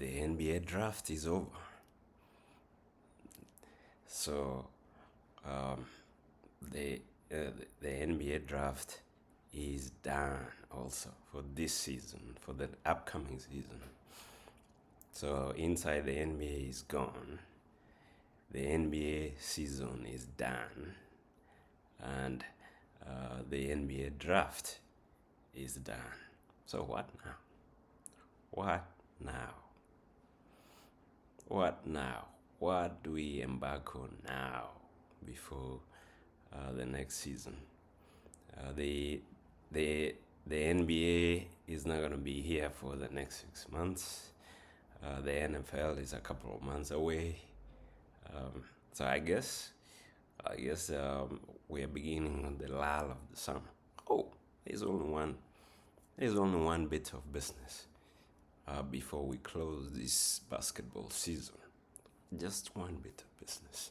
the NBA draft is over. So um, the the NBA draft is done also for this season, for the upcoming season. So inside the NBA is gone. The NBA season is done, and the NBA draft is done. So what now? What now? What now? What do we embark on now before the next season? The NBA is not going to be here for the next 6 months. The NFL is a couple of months away. So I guess we are beginning on the lull of the summer. Oh, there's only one bit of business before we close this basketball season. Just one bit of business,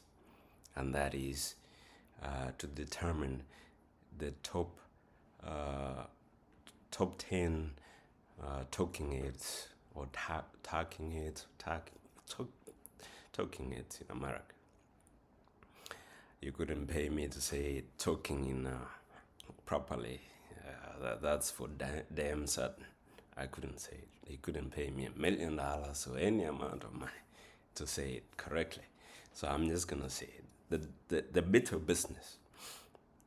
and that is to determine the top 10 talking heads or talking heads in America. You couldn't pay me to say talking in properly. That's for damn certain. I couldn't say it. He couldn't pay me $1 million or any amount of money to say it correctly. So I'm just gonna say it. The bit of business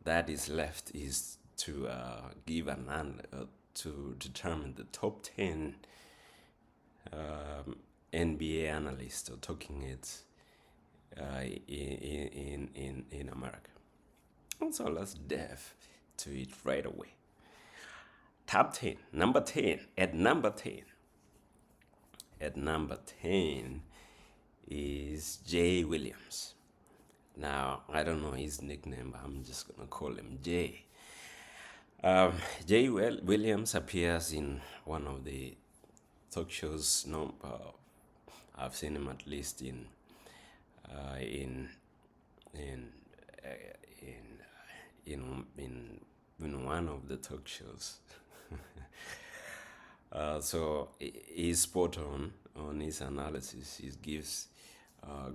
that is left is to give to determine the top 10 NBA analysts or talking heads in America. So let's dive to it right away. Top 10, number 10, at number 10. At number 10 is Jay Williams. Now, I don't know his nickname, but I'm just going to call him Jay. Jay Williams appears in one of the talk shows. I've seen him at least in one of the talk shows. So he's spot on his analysis. He gives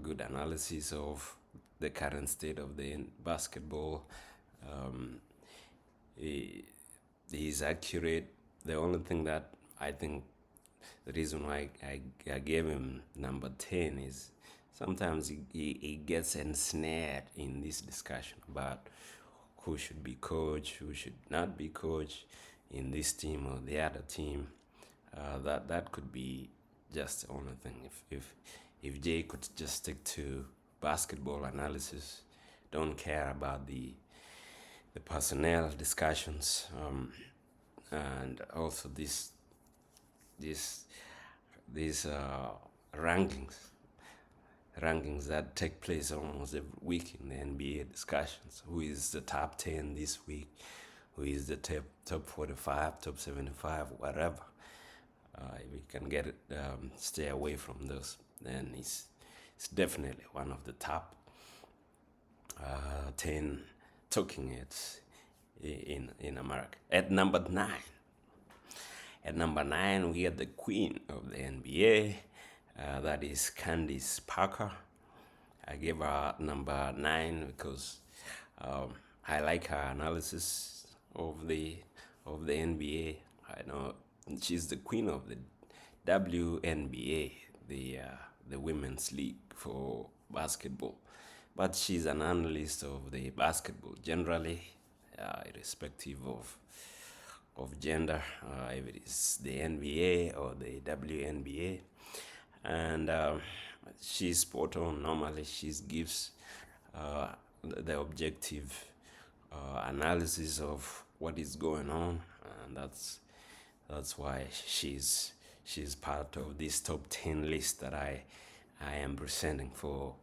good analysis of the current state of the basketball. He's accurate. The only thing that I think the reason why I gave him number 10 is sometimes he gets ensnared in this discussion about who should be coach, who should not be coach in this team or the other team. That could be just the only thing. If Jay could just stick to basketball analysis, don't care about the personnel discussions, and also these rankings that take place almost every week in the NBA discussions. Who is the top 10 this week? Who is the top 45, top 75, whatever. If we can get it, stay away from those, then it's definitely one of the top 10 talking heads in America. At number 9. At number 9, we have the queen of the NBA. That is Candace Parker. I gave her number 9 because I like her analysis of the NBA. I know she's the queen of the WNBA, the women's league for basketball. But she's an analyst of the basketball generally, irrespective of gender, if it is the NBA or the WNBA. And she's spot on. Normally, she gives the objective analysis of what is going on, and that's why she's part of this top 10 list that I am presenting for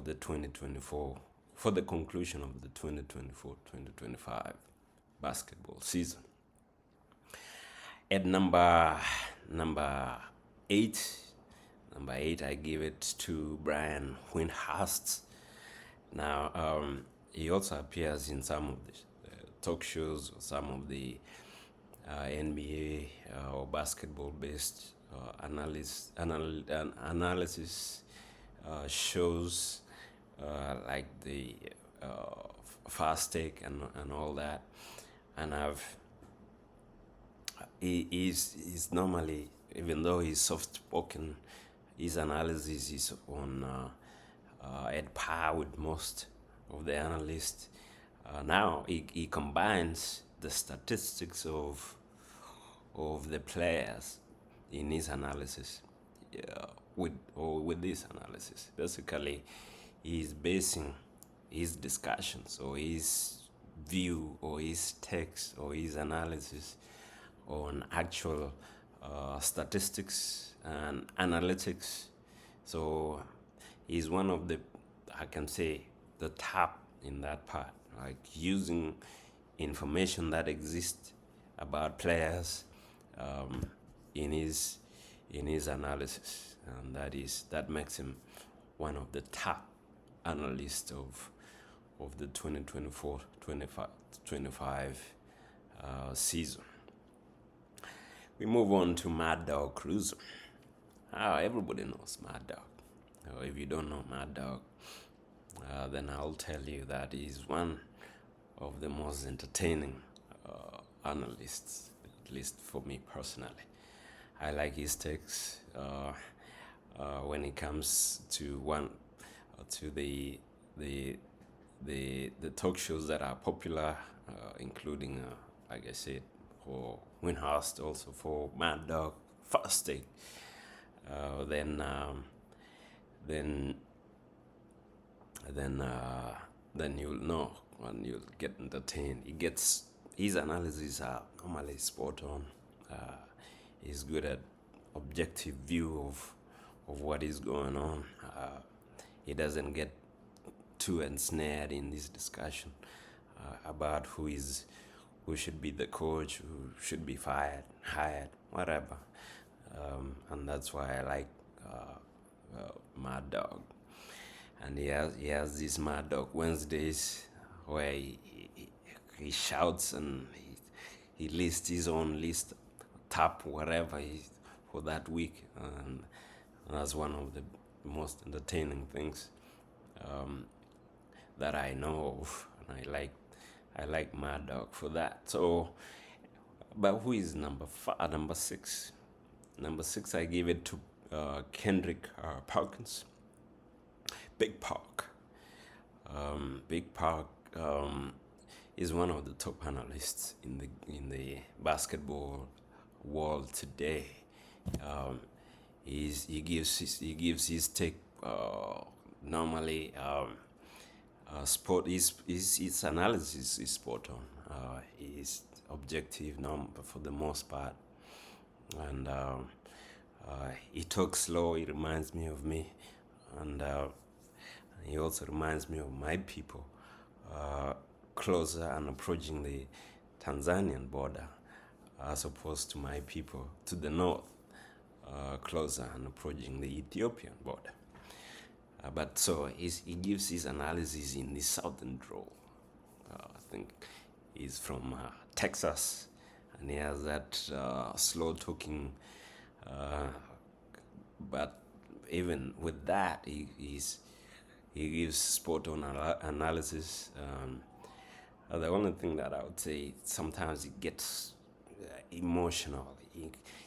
the 2024, for the conclusion of the 2024-2025 basketball season. At number 8, I give it to Brian Windhorst. Now, he also appears in some of the talk shows, or some of the NBA or basketball-based analysis shows like the fast take and all that, and he's normally, even though he's soft spoken, his analysis is on at par with most of the analysts. Now he combines the statistics of the players in his analysis, with this analysis. Basically, he's basing his discussions or his view or his text or his analysis on actual statistics and analytics. So he's one of the, I can say, the top in that part, like using information that exists about players in his analysis, and that makes him one of the top analysts of the 2024-25 season. We move on to Mad Dog Cruiser. Everybody knows Mad Dog. If you don't know Mad Dog, then I'll tell you that he's one of the most entertaining analysts, at least for me personally. I like his takes when it comes to the talk shows that are popular, including, like I said, for Windhurst, also for Mad Dog, Fast Take. Then you'll know and you'll get entertained. His analyses are normally spot on. He's good at objective view of what is going on. He doesn't get too ensnared in this discussion about who should be the coach, who should be fired, hired, whatever. And that's why I like Mad Dog. And he has these Mad Dog Wednesdays where he shouts and he lists his own list, top whatever for that week, and that's one of the most entertaining things that I know of, and I like Mad Dog for that. So, but who is number 6? Number 6, I give it to Kendrick Perkins. Big Park. Big Park is one of the top analysts in the basketball world today. He gives his take normally. His analysis is spot on. He's objective for the most part, and he talks slow. He reminds me of me, and he also reminds me of my people closer and approaching the Tanzanian border, as opposed to my people to the north, closer and approaching the Ethiopian border. But so he gives his analysis in the southern drawl. I think he's from Texas, and he has that slow talking. But even with that, he gives spot on analysis. The only thing that I would say, sometimes it gets emotional.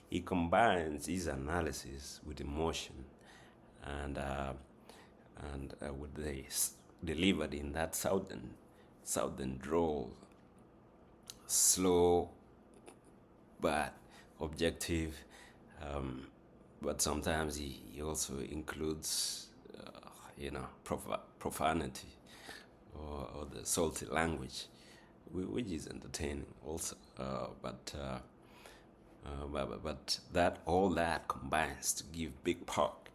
He combines his analysis with emotion, and with this delivered in that southern drawl, slow but objective. But sometimes he also includes profanity or the salty language, which is entertaining also. But that all that combines to give Big Park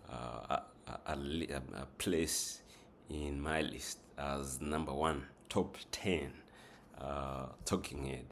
a place in my list as number 1 top 10 talking head